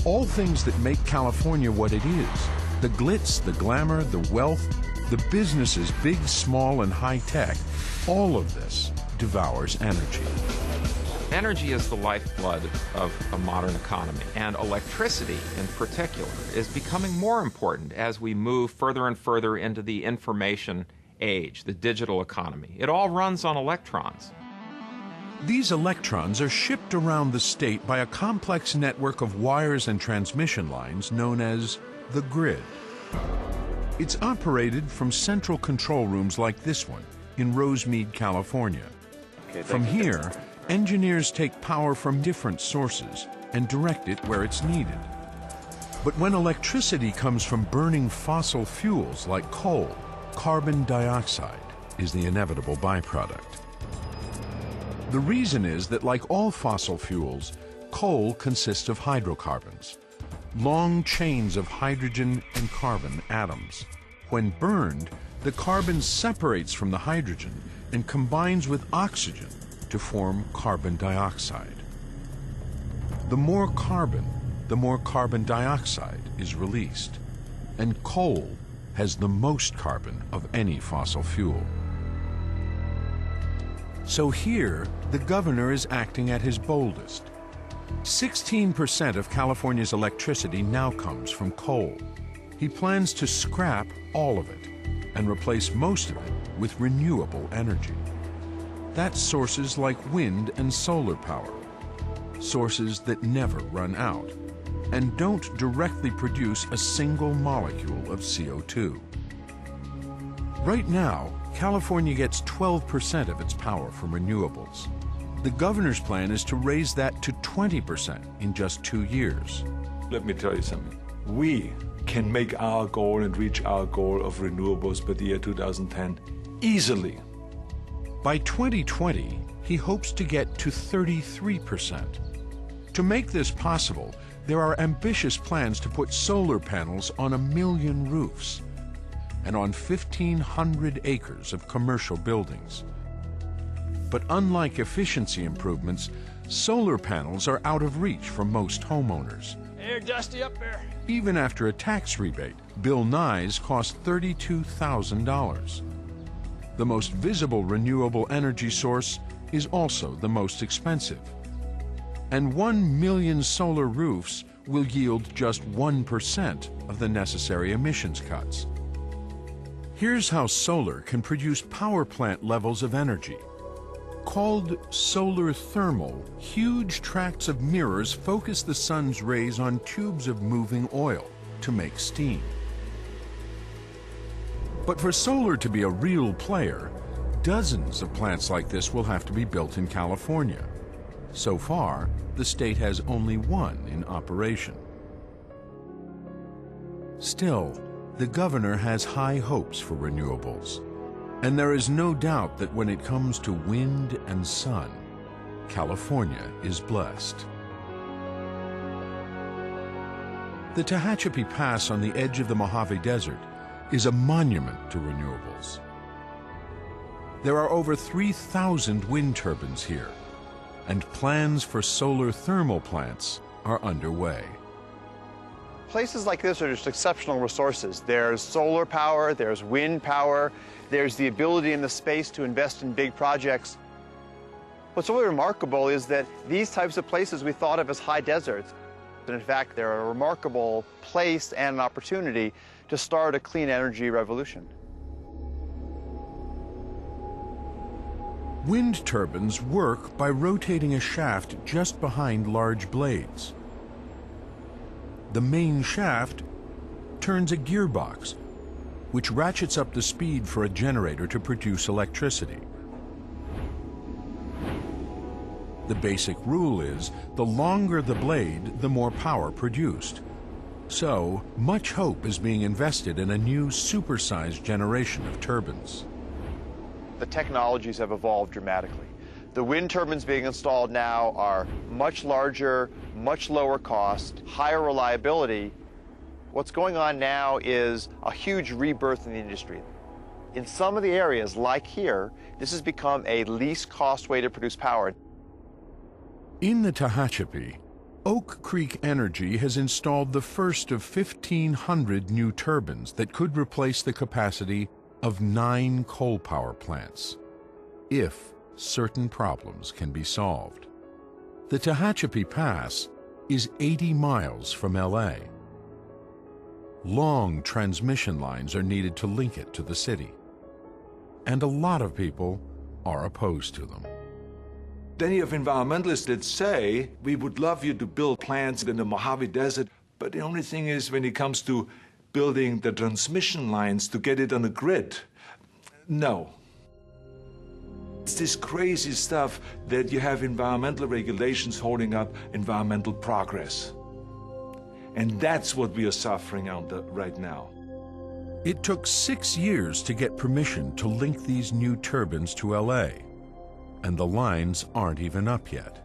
All things that make California what it is. The glitz, the glamour, the wealth, the businesses, big, small, and high-tech. All of this devours energy. Energy is the lifeblood of a modern economy, and electricity in particular is becoming more important as we move further and further into the information age, the digital economy. It all runs on electrons. These electrons are shipped around the state by a complex network of wires and transmission lines known as the grid. It's operated from central control rooms like this one in Rosemead, California. From here, engineers take power from different sources and direct it where it's needed. But when electricity comes from burning fossil fuels like coal, carbon dioxide is the inevitable byproduct. The reason is that, like all fossil fuels, coal consists of hydrocarbons, long chains of hydrogen and carbon atoms. When burned, the carbon separates from the hydrogen and combines with oxygen to form carbon dioxide. The more carbon dioxide is released, and coal has the most carbon of any fossil fuel. So here, the governor is acting at his boldest. 16% of California's electricity now comes from coal. He plans to scrap all of it and replace most of it with renewable energy. That's sources like wind and solar power, sources that never run out and don't directly produce a single molecule of CO2. Right now, California gets 12% of its power from renewables. The governor's plan is to raise that to 20% in just 2 years. Let me tell you something. We can make our goal and reach our goal of renewables by the year 2010 easily. By 2020, he hopes to get to 33%. To make this possible, there are ambitious plans to put solar panels on 1 million roofs and on 1,500 acres of commercial buildings. But unlike efficiency improvements, solar panels are out of reach for most homeowners. Hey, Dusty, up there. Even after a tax rebate, Bill Nye's cost $32,000. The most visible renewable energy source is also the most expensive. And 1 million solar roofs will yield just 1% of the necessary emissions cuts. Here's how solar can produce power plant levels of energy. Called solar thermal, huge tracts of mirrors focus the sun's rays on tubes of moving oil to make steam. But for solar to be a real player, dozens of plants like this will have to be built in California. So far, the state has only one in operation. Still, the governor has high hopes for renewables. And there is no doubt that when it comes to wind and sun, California is blessed. The Tehachapi Pass on the edge of the Mojave Desert is a monument to renewables. There are over 3,000 wind turbines here, and plans for solar thermal plants are underway. Places like this are just exceptional resources. There's solar power, there's wind power, there's the ability in the space to invest in big projects. What's really remarkable is that these types of places we thought of as high deserts, and in fact, they're a remarkable place and an opportunity to start a clean energy revolution. Wind turbines work by rotating a shaft just behind large blades. The main shaft turns a gearbox, which ratchets up the speed for a generator to produce electricity. The basic rule is, the longer the blade, the more power produced. So, much hope is being invested in a new supersized generation of turbines. The technologies have evolved dramatically. The wind turbines being installed now are much larger, much lower cost, higher reliability. What's going on now is a huge rebirth in the industry. In some of the areas, like here, this has become a least cost way to produce power. In the Tehachapi, Oak Creek Energy has installed the first of 1,500 new turbines that could replace the capacity of 9 coal power plants, if certain problems can be solved. The Tehachapi Pass is 80 miles from LA. Long transmission lines are needed to link it to the city, and a lot of people are opposed to them. Then you have environmentalists that say, we would love you to build plants in the Mojave Desert, but the only thing is when it comes to building the transmission lines to get it on a grid, no. It's this crazy stuff that you have environmental regulations holding up environmental progress. And that's what we are suffering under right now. It took 6 years to get permission to link these new turbines to LA, and the lines aren't even up yet.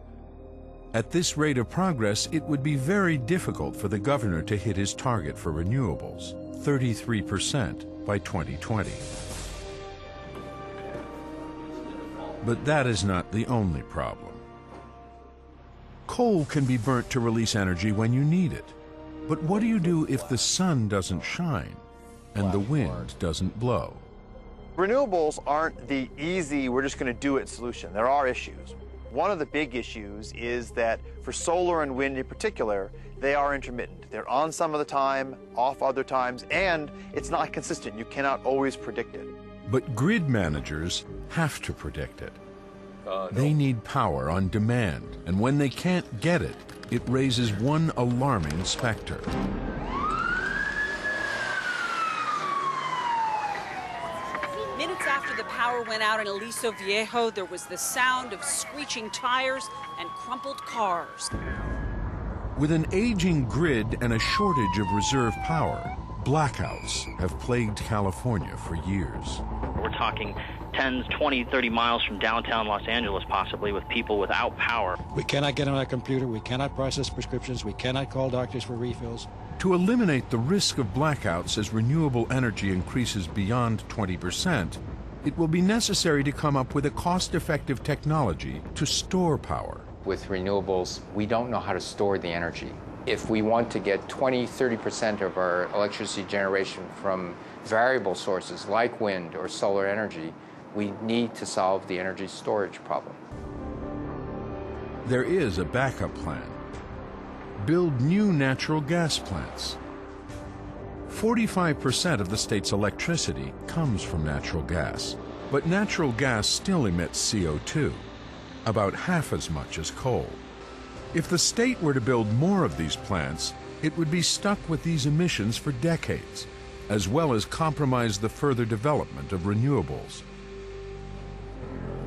At this rate of progress, it would be very difficult for the governor to hit his target for renewables, 33% by 2020. But that is not the only problem. Coal can be burnt to release energy when you need it. But what do you do if the sun doesn't shine and the wind doesn't blow? Renewables aren't the easy, we're just going to do it solution. There are issues. One of the big issues is that for solar and wind in particular, they are intermittent. They're on some of the time, off other times, and it's not consistent. You cannot always predict it. But grid managers have to predict it. They need power on demand, and when they can't get it, it raises one alarming specter. Minutes after the power went out in Aliso Viejo, there was the sound of screeching tires and crumpled cars. With an aging grid and a shortage of reserve power, blackouts have plagued California for years. We're talking 10, 20, 30 miles from downtown Los Angeles, possibly, with people without power. We cannot get on our computer, we cannot process prescriptions, we cannot call doctors for refills. To eliminate the risk of blackouts as renewable energy increases beyond 20%, it will be necessary to come up with a cost-effective technology to store power. With renewables, we don't know how to store the energy. If we want to get 20–30% of our electricity generation from variable sources like wind or solar energy, we need to solve the energy storage problem. There is a backup plan. Build new natural gas plants. 45% of the state's electricity comes from natural gas, but natural gas still emits CO2, about half as much as coal. If the state were to build more of these plants, it would be stuck with these emissions for decades, as well as compromise the further development of renewables.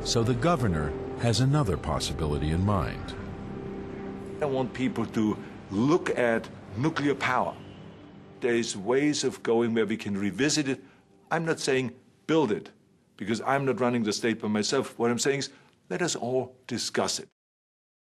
So the governor has another possibility in mind. I want people to look at nuclear power. There's ways of going where we can revisit it. I'm not saying build it, because I'm not running the state by myself. What I'm saying is let us all discuss it.